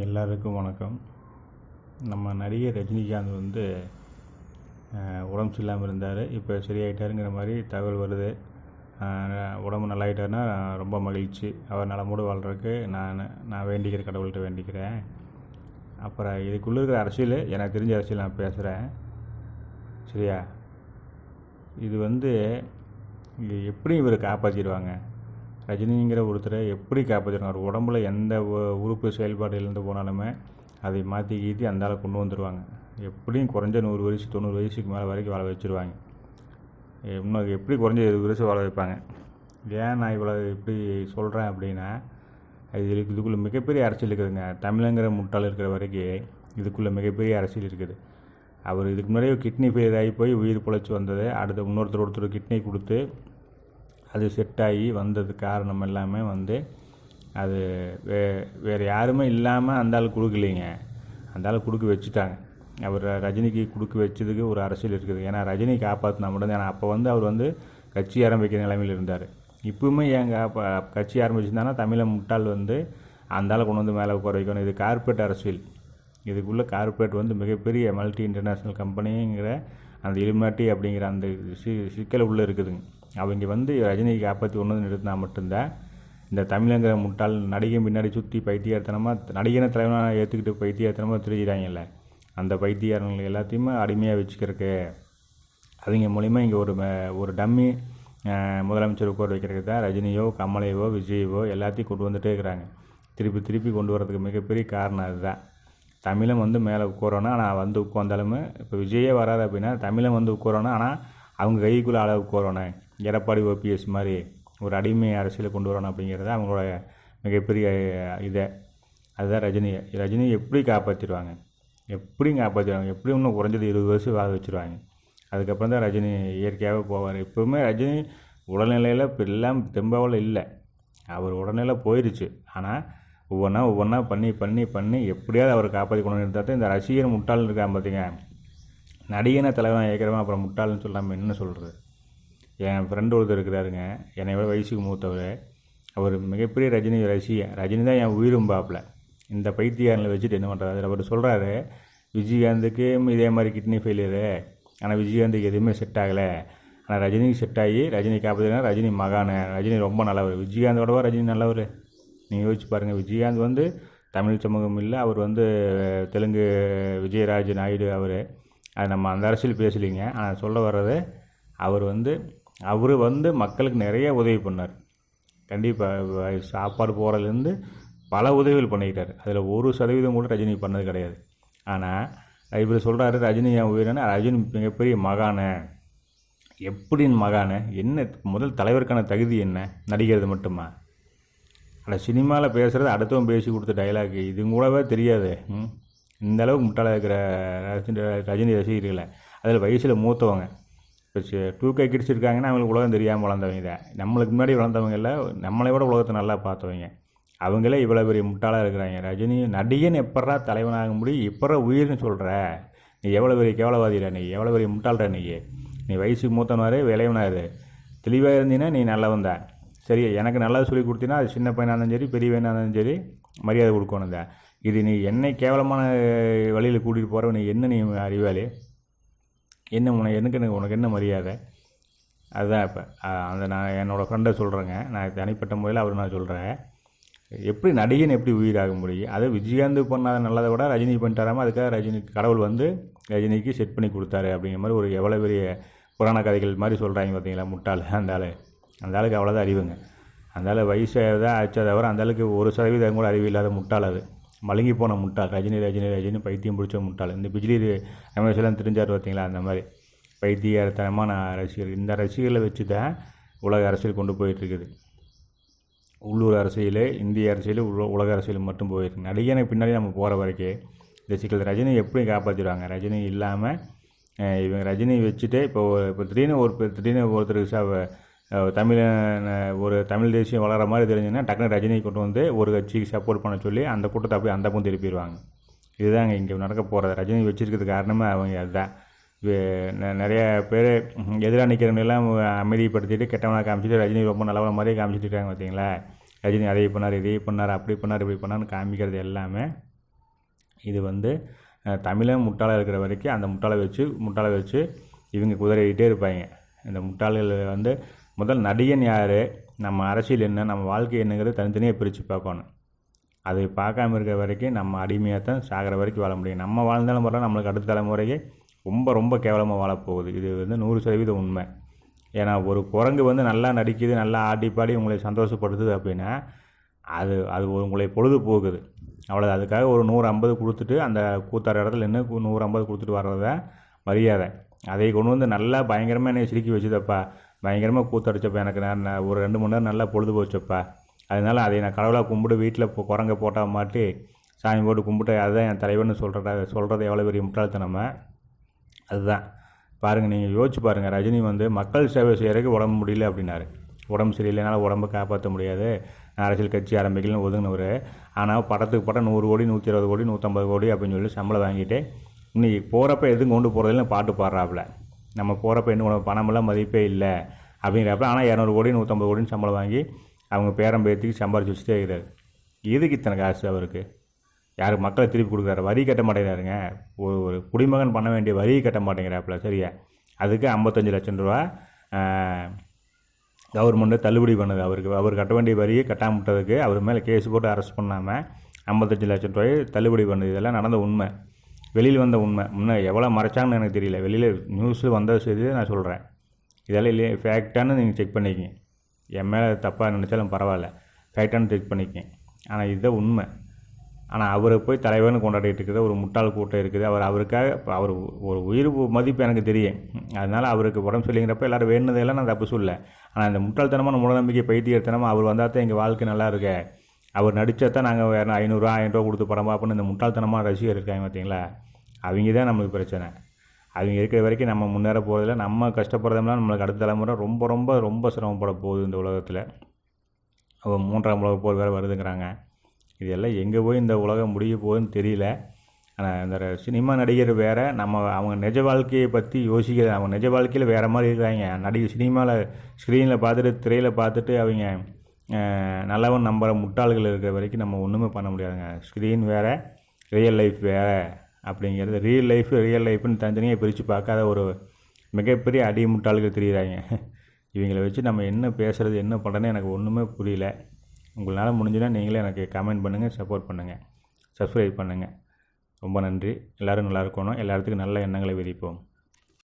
எல்லாருக்கும் வணக்கம். நம்ம நடிகர் ரஜினிகாந்த் உடம்பு சரியில்லாமல் இருந்தார். இப்போ சரியாயிட்டாருங்கிற மாதிரி தகவல் வருது. உடம்பு நல்லாயிட்டாருன்னா ரொம்ப மகிழ்ச்சி. அவர் நலமோடு வாழ்கிறதுக்கு நான் வேண்டிக்கிற கடவுள்கிட்ட வேண்டிக்கிறேன். அப்புறம் இதுக்குள்ளே இருக்கிற அரசியல், எனக்கு தெரிஞ்ச அரசியல் நான் பேசுகிறேன், சரியா? இது எப்படி இவர் காப்பாற்றிடுவாங்க? ரஜினிங்கிற ஒருத்தரை எப்படி காப்பாற்றிடுவாங்க? அவர் உடம்புல எந்த உறுப்பு செயல்பாடு இழந்து போனாலுமே அதை மாற்றி கீற்றி அந்த ஆளை கொண்டு வந்துடுவாங்க. எப்படியும் குறைஞ்ச 100 வயசு 90 வயசுக்கு மேலே வரைக்கும் வாழ வச்சுருவாங்க. இன்னும் எப்படி குறைஞ்ச 20 வருஷம் வாழ வைப்பாங்க. ஏன் நான் இவ்வளோ இப்படி சொல்கிறேன் அப்படின்னா, இதுக்குள்ளே மிகப்பெரிய அரசியல் இருக்குதுங்க. தமிழங்கிற முட்டாள் இருக்கிற வரைக்கும் இதுக்குள்ளே மிகப்பெரிய அரசியல் இருக்குது. அவர் இதுக்கு முன்னாடியே கிட்னி ஃபெயிலியர் ஆகி போய் உயிர் பிழைச்சி வந்தது. அடுத்த ஒருத்தர் கிட்னி கொடுத்து அது செட் ஆகி வந்தது காரணம் எல்லாமே அது வேறு யாருமே இல்லாமல் அந்த ஆள் கொடுக்கலைங்க. அந்த ஆள் கொடுக்க வச்சுட்டாங்க. அவர் ரஜினிக்கு கொடுக்க வச்சதுக்கு ஒரு அரசியல் இருக்குது. ஏன்னா ரஜினி காப்பாற்றினா மட்டும்தான். ஏன்னா அப்போ அவர் கட்சி ஆரம்பிக்கிற நிலைமையில் இருந்தார். இப்போவுமே கட்சி ஆரம்பிச்சிருந்தாங்கன்னா தமிழை முட்டாள் அந்த ஆளை கொண்டு வந்து மேலே உட்கார வைக்கணும். இது கார்பரேட் அரசியல். இதுக்குள்ளே கார்பரேட் மிகப்பெரிய மல்டி இன்டர்நேஷ்னல் கம்பெனிங்கிற அந்த இலுமினாட்டி அப்படிங்கிற அந்த சிக்கல் உள்ளே இருக்குதுங்க. அவங்க ரஜினியை காப்பாற்றி கொண்டு வந்து நிறுத்தினா மட்டும்தான் இந்த தமிழங்கிற முட்டாள் நடிகை பின்னாடி சுற்றி பைத்தியார்த்தனமாக நடிகனை தலைவனாக ஏற்றுக்கிட்டு பைத்தியார்த்தனமாக திரிஞ்சிடாங்கல்ல, அந்த பைத்தியாரங்கள் எல்லாத்தையுமே அடிமையாக வச்சுக்கிறதுக்கு அவங்க மூலிமா இங்கே ஒரு டம்மி முதலமைச்சர் உட்கார வைக்கிறதுக்கு தான் ரஜினியோ கமலையோ விஜயவோ எல்லாத்தையும் கொண்டு வந்துகிட்டே இருக்கிறாங்க. திருப்பி கொண்டு வரதுக்கு மிகப்பெரிய காரணம் அதுதான். தமிழன் மேலே உட்காரணும். ஆனால் உட்காந்தாலுமே இப்போ விஜயே வராது அப்படின்னா தமிழன் உட்காரணும். ஆனால் அவங்க கைக்குள்ளே ஆள உட்காரணும். எடப்பாடி ஓபிஎஸ் மாதிரி ஒரு அடிமை அரசியலை கொண்டு வரணும் அப்படிங்கிறது அவங்களோட மிகப்பெரிய அதுதான் ரஜினி எப்படி காப்பாற்றிடுவாங்க? எப்படி இன்னும் குறைஞ்சது 20 வருஷம் வாழ வச்சுருவாங்க. அதுக்கப்புறம் தான் ரஜினி இயற்கையாகவே போவார். எப்போவுமே ரஜினி உடல்நிலையில் இப்போ எல்லாம் தெம்பாவில் இல்லை. அவர் உடல்நிலை போயிடுச்சு. ஆனால் ஒவ்வொன்றா பண்ணி எப்படியாவது அவர் காப்பாற்றி கொண்டு இருந்தால் தான் இந்த ரசிகர் முட்டாள்னு இருக்கான் பார்த்தீங்க. நடிகனை தலைவன் ஏற்கிறவன் அப்புறம் முட்டாள்னு சொல்லாமல் என்ன சொல்கிறது? என் ஃப்ரெண்டு ஒருத்தர் இருக்கிறாருங்க, என்னை விட வயசுக்கு மூத்தவர். அவர் மிகப்பெரிய ரஜினி ரசிகன். ரஜினி தான் என் உயிரும் பாப்பில். இந்த பைத்தியாரில் வச்சுட்டு என்ன பண்ணுறாரு? அதில் அவர் சொல்கிறாரு, விஜயகாந்துக்கு இதே மாதிரி கிட்னி ஃபெயிலியரு, ஆனால் விஜயகாந்துக்கு எதுவுமே செட் ஆகலை. ஆனால் ரஜினிக்கு செட் ஆகி ரஜினி காப்பாற்றினா ரஜினி மகானு, ரஜினி ரொம்ப நல்லவர். விஜயகாந்தோடவா ரஜினி நல்லவர்? நீங்கள் யோசிச்சு பாருங்கள். விஜயகாந்த் தமிழ் சமூகம் இல்லை. அவர் தெலுங்கு விஜயராஜ் நாயுடு. அது நம்ம அந்த அரசியல் பேசலிங்க. ஆனால் சொல்ல வர்றது, அவர் மக்களுக்கு நிறைய உதவி பண்ணார். கண்டிப்பாக சாப்பாடு போகிறதுலேருந்து பல உதவிகள் பண்ணிக்கிட்டார். அதில் 1% கூட ரஜினி பண்ணது கிடையாது. ஆனால் இவர் சொல்கிறாரு ரஜினி என் உயிரான. ரஜினி மிகப்பெரிய மகானு. எப்படின்னு மகானு? என்ன முதல் தலைவருக்கான தகுதி என்ன? நடிக்கிறது மட்டுமா? ஆனால் சினிமாவில் பேசுகிறது அடுத்தவன் பேசி கொடுத்த டைலாக் இது கூடவே தெரியாது. இந்த அளவுக்கு முட்டாளாக இருக்கிற ரஜினி ரசிகர்களை, அதில் வயசில் மூத்தவங்க. இப்போ 2K கிட்ஸ் இருக்காங்கன்னா அவங்களுக்கு உலகம் தெரியாமல் வளர்ந்தவங்க தான். நம்மளுக்கு முன்னாடி வளர்ந்தவங்க இல்லை, நம்மளை விட உலகத்தை நல்லா பார்த்தவங்க. அவங்களே இவ்வளோ பெரிய முட்டாளாக இருக்கிறாங்க. ரஜினி நடிகன் எப்படா தலைவனாக முடியும்? எப்படா உயிர்னு சொல்கிற? நீ எவ்வளோ பெரிய கேவலவாதிடா? நீ எவ்வளோ பெரிய முட்டாள்டா? நீ வயசுக்கு மூத்தவனாரு, விளையவனாரு. தெளிவாக இருந்தீங்கன்னா நீ நல்லவன் தான். சரி, எனக்கு நல்லா சொல்லி கொடுத்தீங்கன்னா அது சின்ன பையனாக இருந்தாலும் சரி பெரிய பையனாக இருந்தாலும் சரி மரியாதை கொடுக்கணும் தான். இது நீ என்னை கேவலமான வழியில் கூட்டிகிட்டு போகிற, நீ அறிவாளி? உனக்கு என்ன மரியாதை? அதுதான் இப்போ நான் என்னோடய ஃப்ரெண்டை சொல்கிறேங்க. நான் தனிப்பட்ட முறையில் நான் சொல்கிறேன். எப்படி நடிகன் எப்படி உயிராக முடியும்? அதை விஜயகாந்த் பண்ணாத நல்லதை விட ரஜினி பண்ணிட்டாராமல் அதுக்காக கடவுள் ரஜினிக்கு செட் பண்ணி கொடுத்தாரு அப்படிங்கிற மாதிரி ஒரு எவ்வளோ பெரிய புராண கதைகள் மாதிரி சொல்கிறாங்க பார்த்தீங்களா? முட்டாள் அந்த ஆளுக்கு அவ்வளோதான் அறிவுங்க. அந்த ஆள் வயசு தான் ஆச்சா தவிர அந்த ஆளுக்கு 1% கூட அறிவு இல்லாத முட்டாள். அது மழுங்கி போன முட்டாள். ரஜினி பைத்தியம் பிடிச்ச முட்டாள். இந்த பிஜிலி ரமேஷெல்லாம் தெரிஞ்சார் பார்த்தீங்களா? அந்த மாதிரி பைத்தியத்தனமான ரசிகர்கள். இந்த ரசிகர்களை வச்சு தான் உலக அரசியல் கொண்டு போயிட்டுருக்குது. உள்ளூர் அரசியல், இந்திய அரசியல், உலக அரசியல் மட்டும் போயிருக்கு. நடிகனை பின்னாடி நம்ம போகிற வரைக்கும் இந்த சிக்கல். ரஜினி எப்படி காப்பாற்றிடுவாங்க? ரஜினி இல்லாமல் இவங்க ரஜினி வச்சுட்டு இப்போ திடீர்னு ஒருத்தருக்கு ஒரு தமிழ் தேசியம் வளர மாதிரி தெரிஞ்சுன்னா டக்குனு ரஜினி கொண்டு வந்து ஒரு கட்சிக்கு சப்போர்ட் பண்ண சொல்லி அந்த கூட்டத்தை அப்படியே அந்த பக்கம் திருப்பிடுவாங்க. இதுதாங்க இங்கே நடக்க போகிறது. ரஜினி வச்சுருக்கிறது காரணமே அவங்க அதுதான். நிறைய பேர் எதிராக நிற்கிறவங்கெல்லாம் அமைதிப்படுத்திட்டு கெட்டவனாக காமிச்சிட்டு ரஜினி ரொம்ப நல்லவன மாதிரியே காமிச்சிட்டு இருக்காங்க பார்த்தீங்களா? ரஜினி அதை பண்ணார், இதை பண்ணார், அப்படி பண்ணார், இப்படி பண்ணார்னு காமிக்கிறது எல்லாமே இது வந்து தமிழன் முட்டாளாக இருக்கிற வரைக்கும் அந்த முட்டாளை வச்சு இவங்க குதிரையிட்டே இருப்பாங்க. இந்த முட்டாள்கள் வந்து முதல் நடிகன் யார், நம்ம அரசியல் என்ன, நம்ம வாழ்க்கை என்னங்கிறது தனித்தனியாக பிரித்து பார்க்கணும். அது பார்க்காம இருக்கிற வரைக்கும் நம்ம அடிமையாக தான் சாகிற வரைக்கும் வாழ முடியும். நம்ம வாழ்ந்தாலும் பரவாயில்ல, நம்மளுக்கு அடுத்த தலைமுறைக்கு ரொம்ப ரொம்ப கேவலமாக வாழப்போகுது. இது வந்து 100% உண்மை. ஏன்னா ஒரு குரங்கு வந்து நல்லா நடிக்குது, நல்லா ஆடி பாடி உங்களை சந்தோஷப்படுத்துது அப்படின்னா அது அது உங்களை பொழுது போகுது அவ்வளோ. அதுக்காக ஒரு 150 கொடுத்துட்டு அந்த கூத்தார இடத்துல நின்று 150 கொடுத்துட்டு வர்றத மரியாதை. அதை கொண்டு வந்து நல்லா பயங்கரமாக என்னை சிரிக்கி வச்சுதப்பா, பயங்கரமாக கூத்தடிச்சப்பா, எனக்கு நான் ஒரு 2 மணி நேரம் நல்லா பொழுது போச்சப்பா, அதனால் அதை நான் கடவுளாக கும்பிட்டு வீட்டில் குரங்க போட்டால் மாட்டி சாமி போட்டு கும்பிட்டு அதுதான் என் தலைவர்னு சொல்கிறது எவ்வளோ பெரிய முட்டாள்தனமா. அதுதான் பாருங்கள், நீங்கள் யோசிச்சு பாருங்கள். ரஜினி வந்து மக்கள் சேவை செய்கிறதுக்கு உடம்பு முடியல அப்படின்னாரு. உடம்பு சரியில்லைனால உடம்பை காப்பாற்ற முடியாது, நான் அரசியல் கட்சி ஆரம்பிக்கலன்னு ஒதுங்கினவர். ஆனால் படத்துக்கு படம் 100 கோடி 120 கோடி 150 கோடி அப்படின்னு சொல்லி சம்பளம் வாங்கிட்டு இன்னைக்கு போகிறப்ப எதுவும் கொண்டு போகிறதில்ல பாட்டு பாடுறாப்புல. நம்ம போகிறப்ப இன்னும் பணமெல்லாம் மதிப்பே இல்லை அப்படிங்கிறப்ப, ஆனால் 200 கோடி 150 கோடின்னு சம்பளம் வாங்கி அவங்க பேரம் பேத்திக்கு சம்பாரிச்சு வச்சுட்டே இருக்கிறாரு. எதுக்கு இத்தனை காசு அவருக்கு? யாருக்கு மக்களை திருப்பி கொடுக்குறாரு? வரி கட்ட மாட்டேங்கிறாருங்க. ஒரு குடிமகன் பண்ண வேண்டிய வரி கட்ட மாட்டேங்கிறாப்புல. சரியா? அதுக்கு 55 லட்சம் ரூபா கவர்மெண்ட்டு தள்ளுபடி பண்ணுது. அவர் கட்ட வேண்டிய வரியை கட்டாமல் விட்டதுக்கு அவர் மேலே கேஸ் போட்டு அரெஸ்ட் பண்ணாமல் 55 லட்சம் ரூபாய் தள்ளுபடி பண்ணுது. இதெல்லாம் நடந்த உண்மை, வெளியில் வந்த உண்மை. முன்னே எவ்வளோ மறைச்சாங்கன்னு எனக்கு தெரியல, வெளியில் நியூஸில் வந்த செய்தி நான் சொல்கிறேன். இதெல்லாம் இல்லையே ஃபேக்டானு நீங்கள் செக் பண்ணிக்கிங்க. என் மேலே தப்பாக நினச்சாலும் பரவாயில்ல, ஃபேக்டானு செக் பண்ணிக்கிங்க. ஆனால் இதுதான் உண்மை. ஆனால் அவரை போய் தலைவர்னு கொண்டாடிட்டு இருக்கிற ஒரு முட்டாள் கூட்டம் இருக்குது. அவருக்காக அவர் ஒரு உயிர் மதிப்பு எனக்கு தெரியும். அதனால் அவருக்கு உடம்பு சொல்லிங்கிறப்ப எல்லோரும் வேணுனதெல்லாம் நான் தப்பு சொல்ல. ஆனால் இந்த முட்டாள்தனமான மூடநம்பிக்கை பைத்தியத்தனமாக அவர் வந்தால் தான் எங்கள் வாழ்க்கை நல்லா இருக்கு, அவர் நடித்தா தான் நாங்கள் வேறு 500 1000 ரூபா கொடுத்து படம் பார்ப்போன்னு இந்த முட்டாள்தனமாக ரசிகர் இருக்காங்க பார்த்தீங்களா, அவங்க தான் நம்மளுக்கு பிரச்சனை. அவங்க இருக்கிற வரைக்கும் நம்ம முன்னேற போகிறதில்ல. நம்ம கஷ்டப்படுறதுலாம் நம்மளுக்கு அடுத்த தலைமுறை ரொம்ப ரொம்ப ரொம்ப சிரமப்பட போகுது இந்த உலகத்தில். 3ஆம் உலகப் போர் வேறு வருதுங்கிறாங்க. இதெல்லாம் எங்கே போய் இந்த உலகம் முடிய போகுதுன்னு தெரியல. ஆனால் இந்த சினிமா நடிகர் வேறு, அவங்க நிஜ வாழ்க்கையை பற்றி யோசிக்கிற, அவங்க நிஜ வாழ்க்கையில் வேறு மாதிரி இருக்கிறாங்க. சினிமாவில் ஸ்க்ரீனில் பார்த்துட்டு திரையில் பார்த்துட்டு அவங்க நல்லவன் நம்புகிற முட்டாள்கள் இருக்கிற வரைக்கும் நம்ம ஒன்றுமே பண்ண முடியாதுங்க. ஸ்க்ரீன் வேறு, ரியல் லைஃப் வேறு அப்படிங்கிறது. ரியல் லைஃப்னு தனித்தனியாக பிரித்து பார்க்காத ஒரு மிகப்பெரிய அடி முட்டாள்கள் தெரியுறாங்க. இவங்களை வச்சு நம்ம என்ன பேசுகிறது என்ன பண்ணுறதுன்னு எனக்கு ஒன்றுமே புரியல. உங்களால் முடிஞ்சுன்னா நீங்களே எனக்கு கமெண்ட் பண்ணுங்கள், சப்போர்ட் பண்ணுங்கள், சப்ஸ்கிரைப் பண்ணுங்கள். ரொம்ப நன்றி. எல்லோரும் நல்லா இருக்கணும். எல்லாத்துக்கும் நல்ல எண்ணங்களை விதிப்போம்.